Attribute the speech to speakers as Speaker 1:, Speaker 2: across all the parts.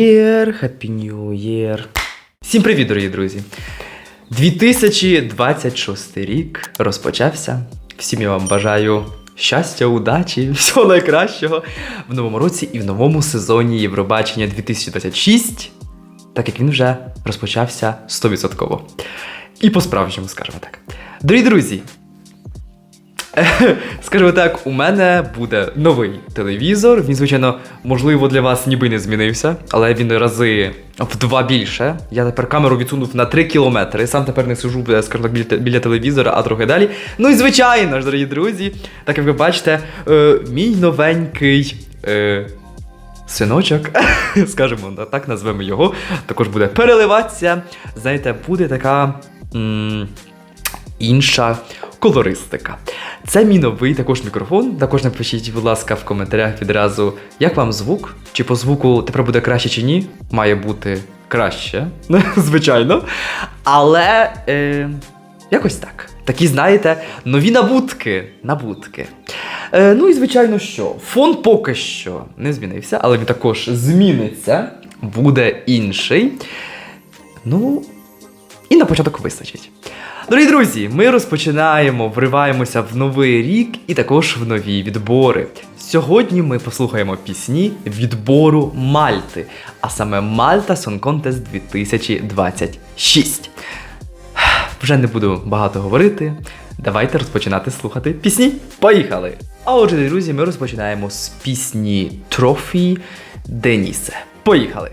Speaker 1: Year, Happy New Year. Всім привіт, дорогі друзі! 2026 рік розпочався. Всім я вам бажаю щастя, удачі, всього найкращого в новому році і в новому сезоні Євробачення 2026, так як він вже розпочався 100%. І по-справжньому, скажімо так. Дорогі друзі, скажімо так, у мене буде новий телевізор. Він, звичайно, можливо, для вас ніби не змінився, але він рази в 2 більше. Я тепер камеру відсунув на 3 кілометри. Сам тепер не сижу, скажімо так, біля телевізора, а трохи далі. Ну і звичайно ж, дорогі друзі, так як ви бачите, мій новенький синочок, скажімо так, назвемо його, також буде переливатися. Знаєте, буде така інша колористика. Це мій новий також мікрофон. Також напишіть, будь ласка, в коментарях відразу, як вам звук, чи по звуку тепер буде краще чи ні. Має бути краще, звичайно. Але якось так. Такі, знаєте, нові набутки. Ну і звичайно що, фон поки що не змінився, але він також зміниться, буде інший. Ну, і на початок вистачить. Дорогі друзі, ми розпочинаємо, вриваємося в новий рік і також в нові відбори. Сьогодні ми послухаємо пісні відбору Мальти, а саме Malta Song Contest 2026. Вже не буду багато говорити, давайте розпочинати слухати пісні. Поїхали! А отже, друзі, ми розпочинаємо з пісні Trophy Денісе. Поїхали!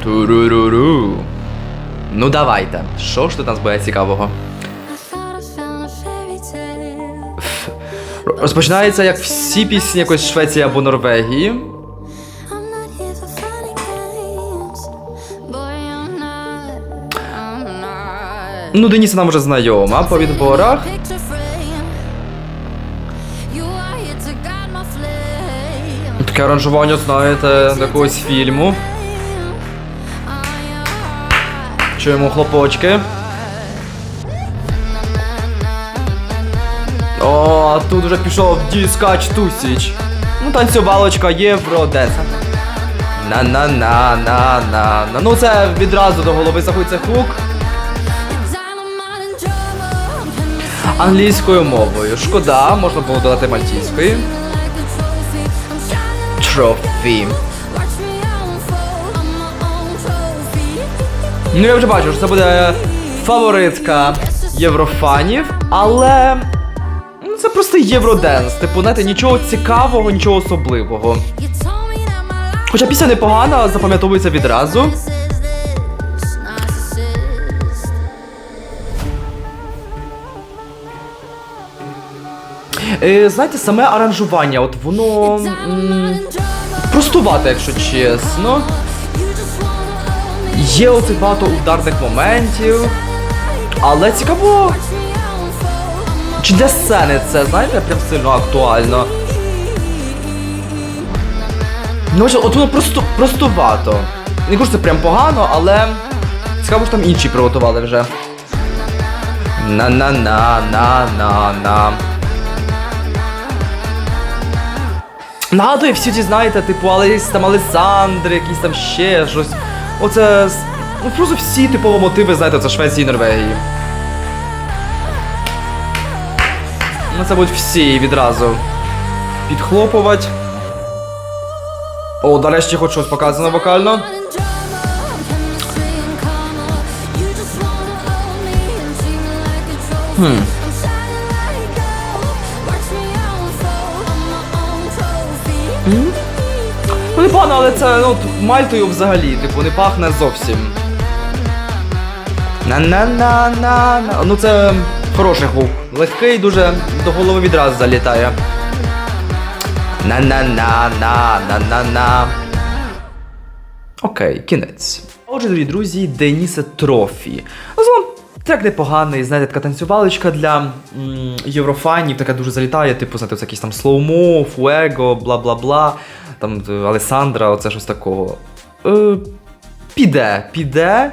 Speaker 1: Туруруру. Ну давайте, що ж тут у нас буде цікавого? Розпочинається, як всі пісні якоїсь Швеції або Норвегії. Ну, Деніса нам вже знайома по відборах. Таке аранжування, знаєте, якогось фільму. Чуємо хлопочки. О, тут вже пішов діскач тусіч. Ну, танцювалочка Євроденс. На-на-на-на-на-на. Ну, це відразу до голови заходить хук. Англійською мовою. Шкода, можна було додати мальтійською. Trophy. Ну, я вже бачу, що це буде фаворитка єврофанів, але це просто євроденс. Типу, знаєте, нічого цікавого, нічого особливого. Хоча пісня непогана, запам'ятовується відразу. Знаєте, саме аранжування, от воно простувате, якщо чесно. Є оцих багато ударних моментів, але цікаво, чи для сцени це, знаєте, прям сильно актуально. Ну, от воно простувато. Не кажу, це прям погано, але цікаво, що там інші приготували вже. На-на-на-на-на-на. Нагадує всі ті, знаєте, типу Алесандри, якісь там ще щось. Оце, ну просто всі типові мотиви, знаєте, це Швеції і Норвегії. Ну це будуть всі відразу підхлопувати. О, нарешті хоч щось показано вокально. Ну не погано, але це, ну, Мальтою взагалі, типу, не пахне зовсім. На-на-на-на-на. Ну це хороший хук. Легкий, дуже до голови відразу залітає. На-на-на-на-на-на-на. Окей, кінець. Отже, дорогі друзі, Денісе Trophy. Загалом трек непоганий, знаєте, така танцювалочка для єврофанів, така дуже залітає, типу, знаєте, це якісь там слоумо, фуего, бла-бла-бла. Там Алесандра, оце щось такого. Піде.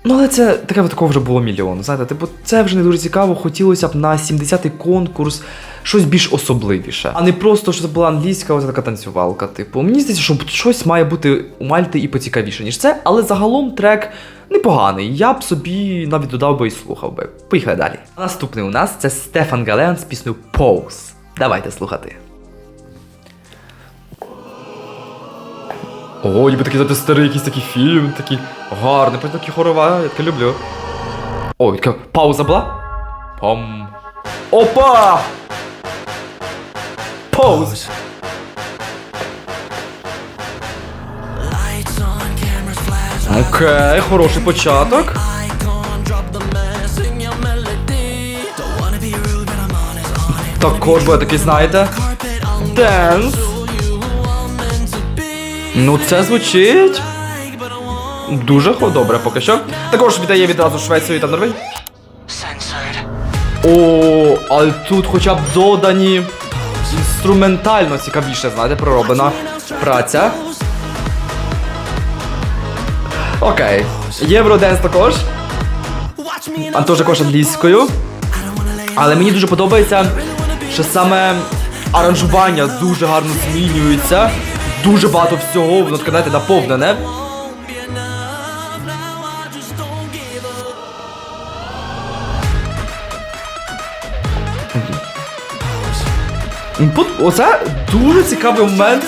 Speaker 1: Ну, але це таке такого вже було мільйон. Знаєте, типу, це вже не дуже цікаво. Хотілося б на 70-й конкурс щось більш особливіше. А не просто, що це була англійська ось така танцювалка. Типу, мені здається, що щось має бути у Мальти і поцікавіше, ніж це, але загалом трек непоганий. Я б собі навіть додав би і слухав би. Поїхали далі. Наступний у нас це Стефан Галеан з піснею Pose. Давайте слухати. О, ніби такий, знаєте, старий якийсь такий фільм, такий гарний, потім такий хорова, я таке люблю. Ой, така пауза була? Пам. Опа! Pose! Окей, хороший початок. Також буде такий, знаєте, денс. Ну це звучить дуже добре поки що. Також віддає відразу Швецію та Норвегію. О, але тут хоча б додані інструментально цікавіше, знаєте, пророблена праця. Окей. Євроденс також. А теж також англійською. Але мені дуже подобається, що саме аранжування дуже гарно змінюється. Дуже багато всього, воно таке, знаєте, наповнене. Оце дуже цікавий момент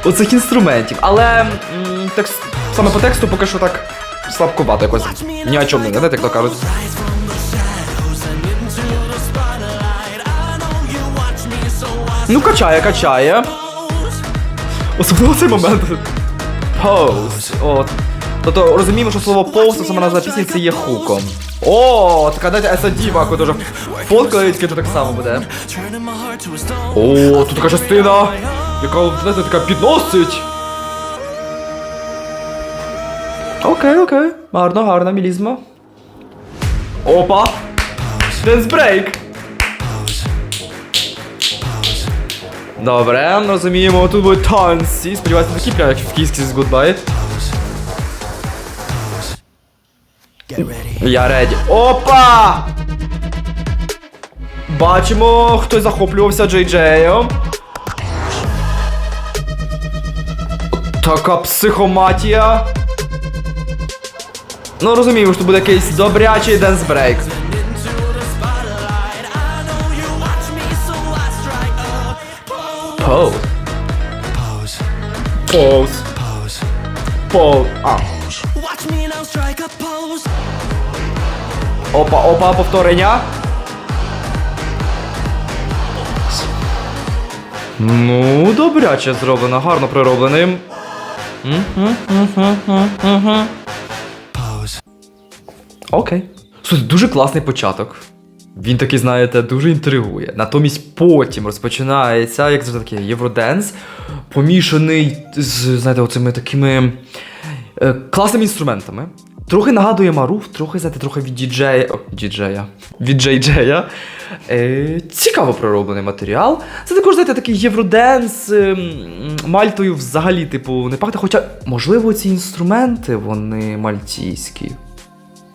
Speaker 1: оцих інструментів. Але саме по тексту поки що так слабкувато якось. Ні о чому не, знаєте, як то кажуть. Ну, качає. Особливо цей момент. Pose. От. Тобто розуміємо, що слово pose, саме назва пісні, це є хуком. О, така, знаєте, Esa-Diva, яку дуже фоткали, то так само буде. О, тут така частина, яка, знаєте, така підносить. Окей. Гарно, мілізма. Опа. Dance break. Добре, розуміємо, тут будуть танці. Сподіваюся, такі прямо, як в київській з Goodbye. Я реді. Опа! Бачимо, хтось захоплювався Джей-Джеєм. Така психоматія. Ну, розуміємо, що буде якийсь добрячий денс-брейк. Pose. Опа, повторення. Ну, добряче зроблено, гарно приробленим. Окей. Слухай, дуже класний початок. Він такий, знаєте, дуже інтригує. Натомість потім розпочинається, як завжди такий євроденс, помішаний з, знаєте, оцими такими класними інструментами. Трохи нагадує Маруф, трохи від від Джей-Джея. Цікаво пророблений матеріал. Це також, знаєте, такий євроденс, Мальтою взагалі, типу, не пахне, хоча, можливо, ці інструменти, вони мальтійські.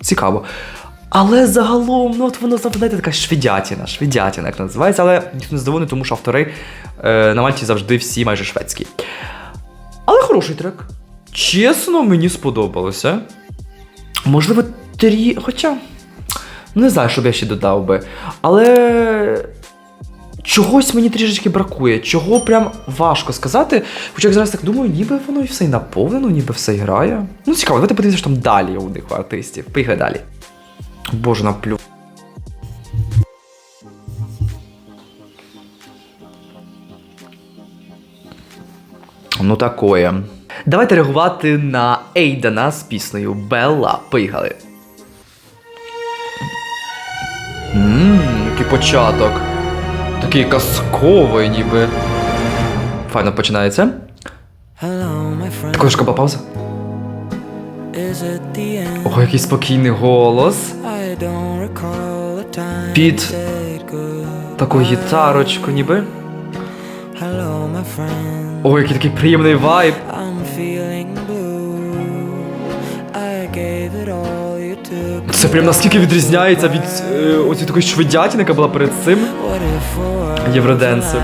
Speaker 1: Цікаво. Але загалом, ну от воно, знаєте, така шведятіна, як називається, але ніхто не здивований, тому що автори на Мальті завжди всі майже шведські. Але хороший трек. Чесно, мені сподобалося. Можливо, хоча, не знаю, що б я ще додав би. Але чогось мені трішечки бракує, чого прям важко сказати. Хоча як зараз так думаю, ніби воно і все й наповнено, ніби все й грає. Ну цікаво, давайте подивимося, що там далі у них у артистів. Поїхали далі. Боже, наплю. Ну такое. Давайте реагувати на Ейдана з піснею Белла. Поїхали. Який початок. Такий казковий ніби. Файно починається. Також шкаба пауза. Ого, який спокійний голос. Під таку гітарочку ніби. Ой, який такий приємний вайб. Це прям наскільки відрізняється від оцієї такої швидятини, яка була перед цим євроденсом.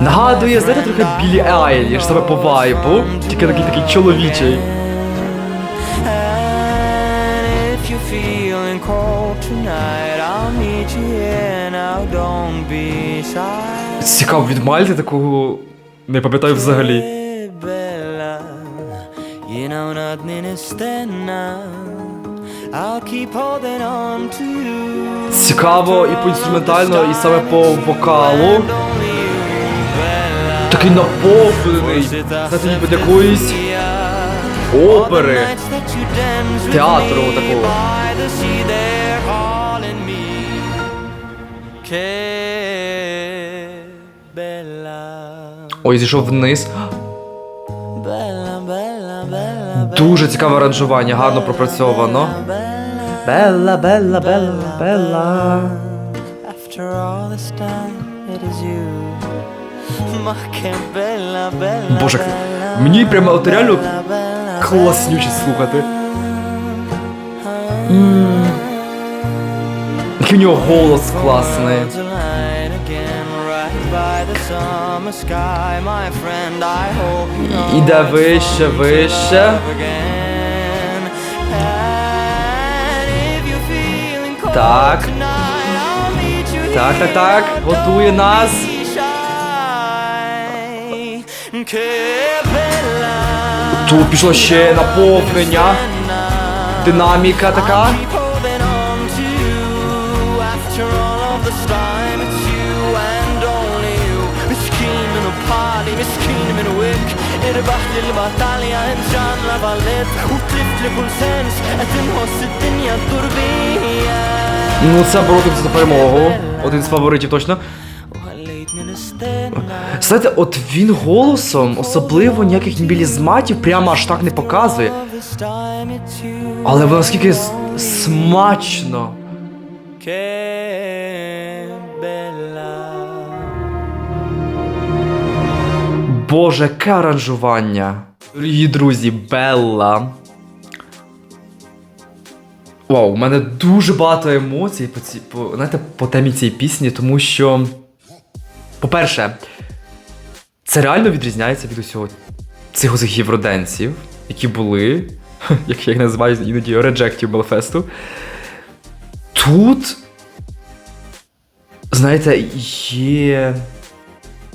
Speaker 1: Нагадує, знаєте, трохи Біллі Айліш, саме по вайбу, тільки такий чоловічий. Цікаво, від Мальти такого не пам'ятаю взагалі. Цікаво і по інструментально, і саме по вокалу. Такий наповнений, знаєте, ніби якоїсь опери, театру такого. Ой, зійшов вниз. Дуже цікаве аранжування, гарно пропрацьовано. Белла, Белла, Белла, Белла. Боже, мені прямо от реально класнюче слухати. Який у нього голос класний. Іде вище, вище. Так. Так, так, так. Готує нас. Тут пішло ще наповнення. Динаміка така. Ну це боротися за перемогу. Один з фаворитів точно. Знаєте, от він голосом особливо ніяких мілізматів прямо аж так не показує. Але воно наскільки смачно. Боже, яке аранжування. Дорогі друзі, Белла. Вау, у мене дуже багато емоцій по темі цієї пісні, тому що, по-перше, це реально відрізняється від усього цих євроденсів, які були, як я їх називаю іноді, реджектів Белфесту. Тут, знаєте, є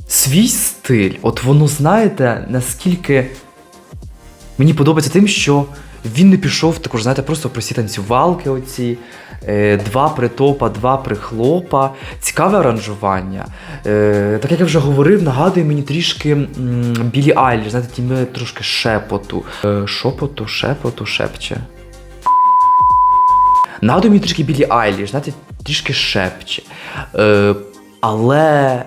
Speaker 1: свій стиль. От воно, знаєте, наскільки мені подобається тим, що він не пішов також, знаєте, просто прості танцювалки оці, два притопа, два прихлопа, цікаве аранжування. Так як я вже говорив, нагадує мені трішки Біллі Айліш, знаєте, тіми трошки шепоту. Шепоту, шепче. Нагадує мені трішки Біллі Айліш, знаєте, трішки шепче. Але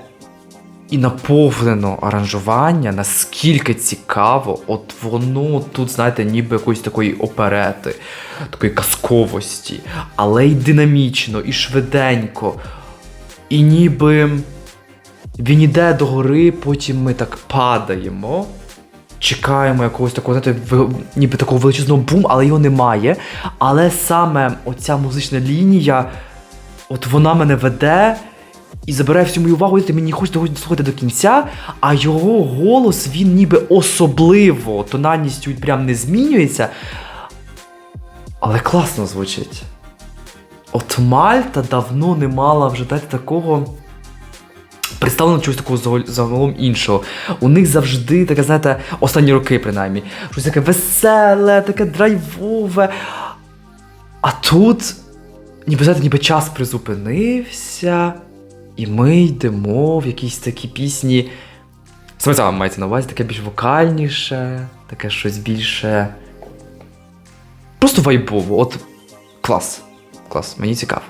Speaker 1: і наповнено аранжування, наскільки цікаво, от воно тут, знаєте, ніби якоїсь такої оперети, такої казковості, але й динамічно, і швиденько, і ніби він іде догори, потім ми так падаємо, чекаємо якогось такого, знаєте, ніби такого величезного бум, але його немає, але саме оця музична лінія, от вона мене веде, і забирає всю мою увагу, мені не хочеться слухати до кінця, а його голос, він ніби особливо, тональністю прям не змінюється, але класно звучить. От Мальта давно не мала вже дати такого представлено чогось такого загалом іншого. У них завжди таке, знаєте, останні роки принаймні, щось таке веселе, таке драйвове. А тут, ніби час призупинився, і ми йдемо в якісь такі пісні. Саме це мається на увазі, таке більш вокальніше, таке щось більше. Просто вайбово. От клас. Клас, мені цікаво.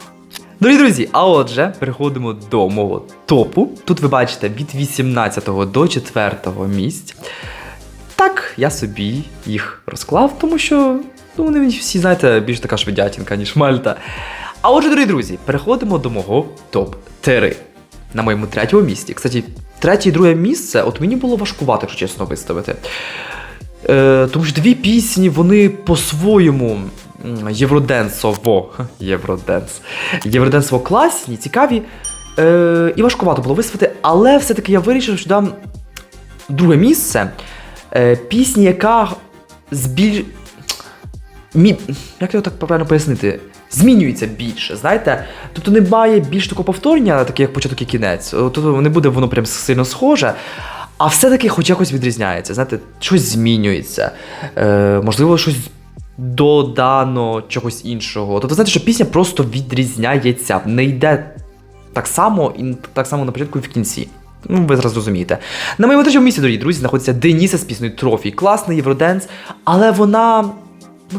Speaker 1: Дорогі друзі, а отже, переходимо до мого топу. Тут ви бачите від 18 до 4 місць. Так, я собі їх розклав, тому що вони всі, знаєте, більш така швидятінка, ніж Мальта. А отже, дорогі друзі, переходимо до мого топ-3. На моєму 3-му місці. Кстати, 3 і 2 місце, от мені було важкувато, якщо чесно, виставити. Тому що дві пісні, вони по-своєму євроденсово класні, цікаві. І важкувато було виставити, але все-таки я вирішив, що дам друге місце. Пісні, яка як його так правильно пояснити? Змінюється більше, знаєте? Тобто не має більш такого повторення, таке як початок і кінець. Тобто не буде воно прям сильно схоже, а все-таки хоч якось відрізняється, знаєте, щось змінюється. Можливо, щось додано чогось іншого. Тобто, знаєте, що пісня просто відрізняється, не йде так само, і так само на початку і в кінці. Ну, ви зараз розумієте. На моєму третьому місці, дорогі друзі, знаходиться Деніса з піснею Трофі. Класний євроденс, але вона,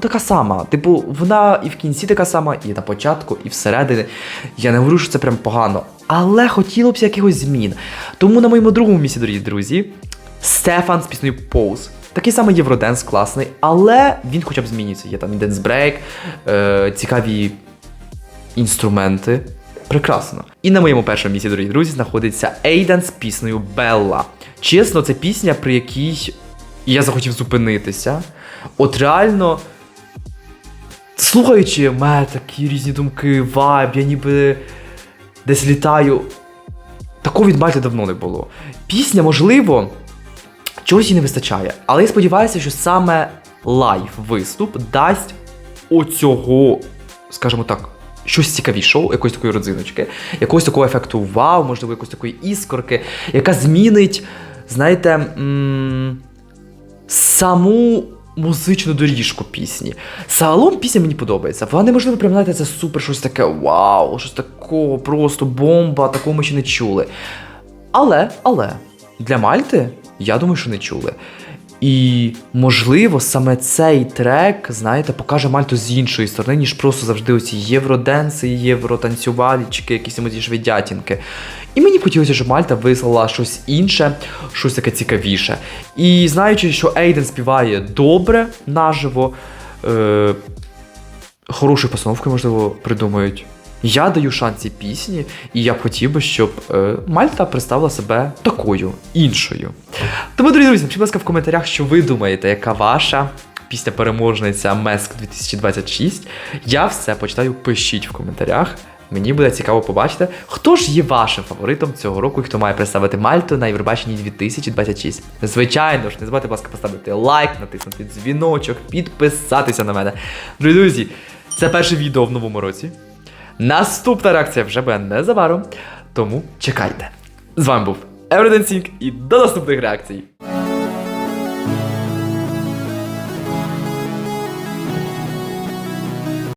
Speaker 1: така сама. Типу, вона і в кінці така сама, і на початку, і всередині. Я не говорю, що це прям погано, але хотілося б якихось змін. Тому на моєму другому місці, дорогі друзі, Стефан з піснею Pose. Такий самий євроденс класний, але він хоча б змінюється. Є там денс-брейк, цікаві інструменти. Прекрасно. І на моєму першому місці, дорогі друзі, знаходиться Ейден з піснею Белла. Чесно, це пісня, при якій я захотів зупинитися. От реально, слухаючи, в мене такі різні думки, вайб, я ніби десь літаю. Такого від Мальти давно не було. Пісня, можливо, чогось їй не вистачає. Але я сподіваюся, що саме лайв-виступ дасть оцього, скажімо так, щось цікавішого, якоїсь такої родзиночки, якогось такого ефекту вау, можливо, якоїсь такої іскорки, яка змінить, знаєте, саму музичну доріжку пісні. Загалом пісня мені подобається. Вона неможливо прям, знаєте, це супер щось таке вау, щось такого, просто бомба, такого ми ще не чули. Але, для Мальти, я думаю, що не чули. І, можливо, саме цей трек, знаєте, покаже Мальту з іншої сторони, ніж просто завжди оці євроденси, євротанцювальчики, якісь емоції швидятінки. І мені б хотілося, щоб Мальта вислала щось інше, щось таке цікавіше. І знаючи, що Ейден співає добре, наживо, хороші постановки, можливо, придумають. Я даю шанс цій пісні, і я б хотів би, щоб Мальта представила себе такою, іншою. Тому, дорогі друзі, напишіть, будь ласка, в коментарях, що ви думаєте, яка ваша пісня-переможниця Меск 2026. Я все почитаю, пишіть в коментарях. Мені буде цікаво побачити, хто ж є вашим фаворитом цього року і хто має представити Мальту на Євробаченні 2026. Звичайно ж, не забудьте, будь ласка, поставити лайк, натиснути дзвіночок, підписатися на мене. Дорогі друзі, це перше відео в новому році. Наступна реакція вже буде незабаром, тому чекайте. З вами був Everdancing і до наступних реакцій.